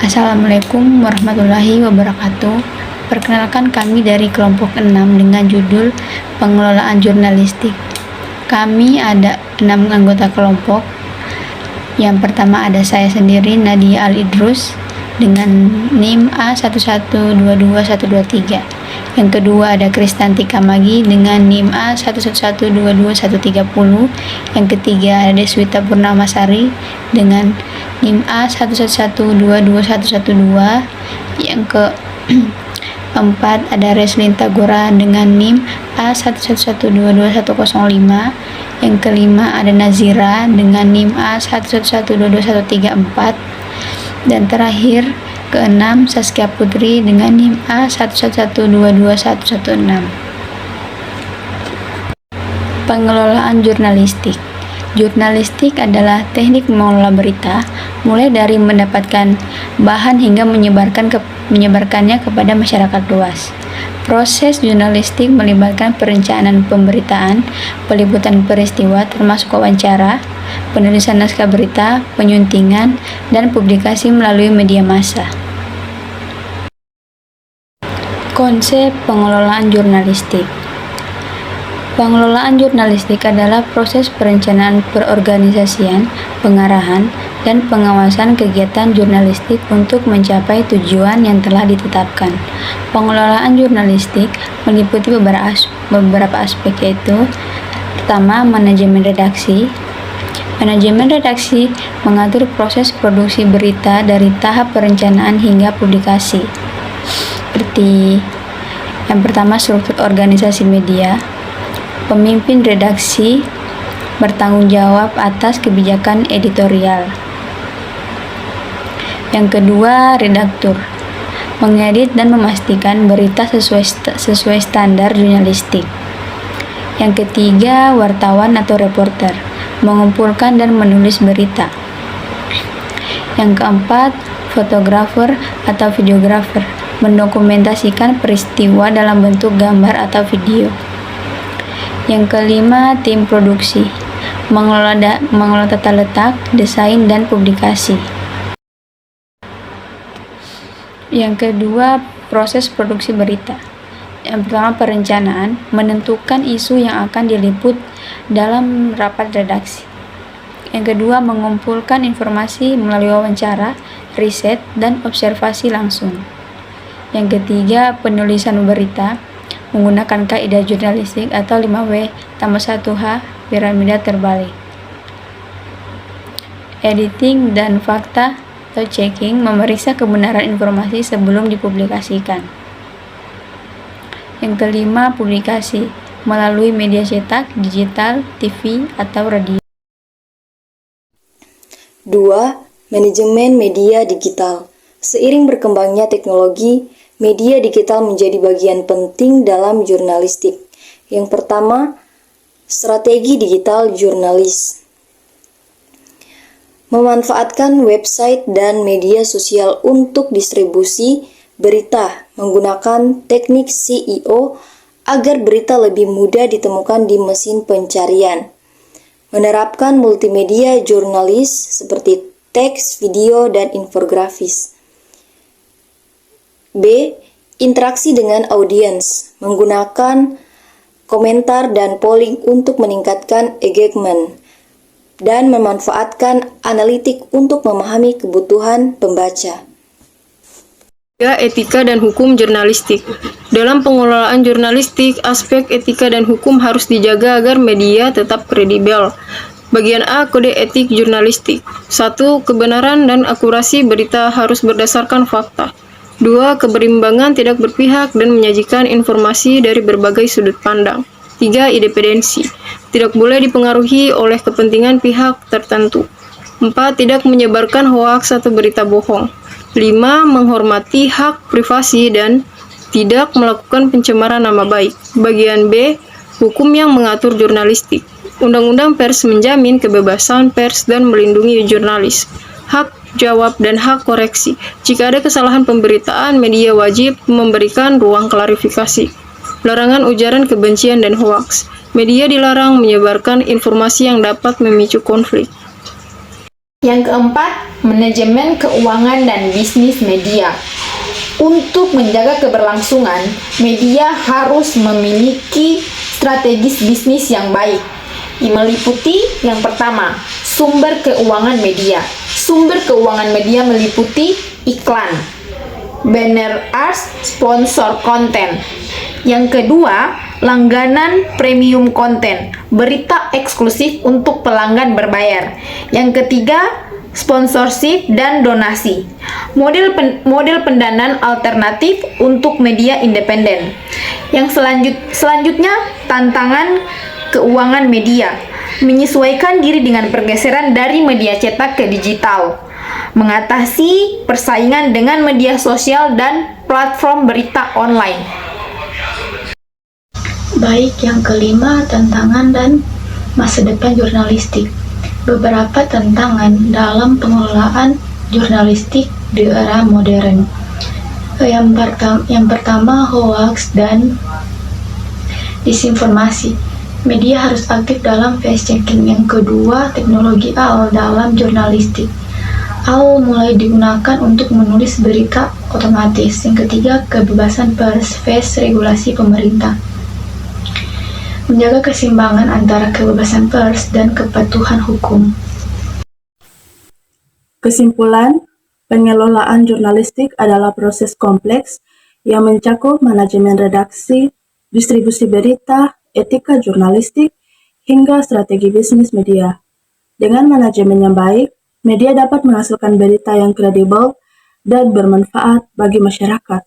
Assalamualaikum warahmatullahi wabarakatuh. Perkenalkan, kami dari kelompok 6 dengan judul Pengelolaan Jurnalistik. Kami ada 6 anggota kelompok. Yang pertama ada saya sendiri, Nadia Al-Idrus, dengan NIM A1122123. Yang kedua ada Kristanti Kamagi dengan NIM A111222130. Yang ketiga ada Deswita Purnamasari dengan NIM A111222112. Yang keempat ada Reslin Tagora dengan NIM A111222105. Yang kelima ada Nazira dengan NIM A111222134. Dan terakhir keenam Saskia Putri dengan NIM A111222116. Pengelolaan jurnalistik. Jurnalistik adalah teknik mengelola berita, mulai dari mendapatkan bahan hingga menyebarkannya kepada masyarakat luas. Proses jurnalistik melibatkan perencanaan pemberitaan, peliputan peristiwa termasuk wawancara, penulisan naskah berita, penyuntingan, dan publikasi melalui media massa. Konsep pengelolaan jurnalistik. Pengelolaan jurnalistik adalah proses perencanaan perorganisasian, pengarahan, dan pengawasan kegiatan jurnalistik untuk mencapai tujuan yang telah ditetapkan. Pengelolaan jurnalistik meliputi beberapa aspek, yaitu pertama, manajemen redaksi. Manajemen redaksi mengatur proses produksi berita dari tahap perencanaan hingga publikasi. Seperti yang pertama, struktur organisasi media. Pemimpin redaksi bertanggung jawab atas kebijakan editorial. Yang kedua, redaktur mengedit dan memastikan berita sesuai standar jurnalistik. Yang ketiga, wartawan atau reporter mengumpulkan dan menulis berita. Yang keempat, fotografer atau videografer mendokumentasikan peristiwa dalam bentuk gambar atau video. Yang kelima, tim produksi mengelola tata letak, desain, dan publikasi. Yang kedua, proses produksi berita. Yang pertama, perencanaan, menentukan isu yang akan diliput dalam rapat redaksi. Yang kedua, mengumpulkan informasi melalui wawancara, riset, dan observasi langsung. Yang ketiga, penulisan berita menggunakan kaidah jurnalistik atau 5W+1H piramida terbalik. Editing dan fakta atau checking, memeriksa kebenaran informasi sebelum dipublikasikan. Yang kelima, publikasi melalui media cetak, digital, TV, atau radio. 2. Manajemen media digital. Seiring berkembangnya teknologi, media digital menjadi bagian penting dalam jurnalistik. Yang pertama, strategi digital jurnalis. Memanfaatkan website dan media sosial untuk distribusi berita menggunakan teknik SEO agar berita lebih mudah ditemukan di mesin pencarian. Menerapkan multimedia jurnalis seperti teks, video, dan infografis. B. Interaksi dengan audiens, menggunakan komentar dan polling untuk meningkatkan engagement, dan memanfaatkan analitik untuk memahami kebutuhan pembaca. 3. Etika dan hukum jurnalistik. Dalam pengelolaan jurnalistik, aspek etika dan hukum harus dijaga agar media tetap kredibel. Bagian A. Kode etik jurnalistik. 1. Kebenaran dan akurasi berita harus berdasarkan fakta. 2. Keberimbangan, tidak berpihak dan menyajikan informasi dari berbagai sudut pandang. 3. Independensi, tidak boleh dipengaruhi oleh kepentingan pihak tertentu. 4. Tidak menyebarkan hoaks atau berita bohong. 5. Menghormati hak privasi dan tidak melakukan pencemaran nama baik. Bagian B. Hukum yang mengatur jurnalistik. Undang-undang pers menjamin kebebasan pers dan melindungi jurnalis. Hak jawab dan hak koreksi. Jika ada kesalahan pemberitaan, media wajib memberikan ruang klarifikasi. Larangan ujaran kebencian dan hoaks. Media dilarang menyebarkan informasi yang dapat memicu konflik. Yang keempat, manajemen keuangan dan bisnis media. Untuk menjaga keberlangsungan, media harus memiliki strategis bisnis yang baik. Meliputi yang pertama, sumber keuangan media. Sumber keuangan media meliputi iklan, banner ads, sponsor konten. Yang kedua, langganan premium konten, berita eksklusif untuk pelanggan berbayar. Yang ketiga, sponsorship dan donasi. Model pendanaan alternatif untuk media independen. Yang selanjutnya, tantangan keuangan media. Menyesuaikan diri dengan pergeseran dari media cetak ke digital. Mengatasi persaingan dengan media sosial dan platform berita online. Baik, yang kelima, tantangan dan masa depan jurnalistik. Beberapa tantangan dalam pengelolaan jurnalistik di era modern. Yang pertama, hoax dan disinformasi. Media harus aktif dalam fact checking. Yang kedua, teknologi AI dalam jurnalistik. AI mulai digunakan untuk menulis berita otomatis. Yang ketiga, kebebasan pers vs regulasi pemerintah. Menjaga keseimbangan antara kebebasan pers dan kepatuhan hukum. Kesimpulan, pengelolaan jurnalistik adalah proses kompleks yang mencakup manajemen redaksi, distribusi berita, etika jurnalistik, hingga strategi bisnis media. Dengan manajemen yang baik, media dapat menghasilkan berita yang kredibel dan bermanfaat bagi masyarakat.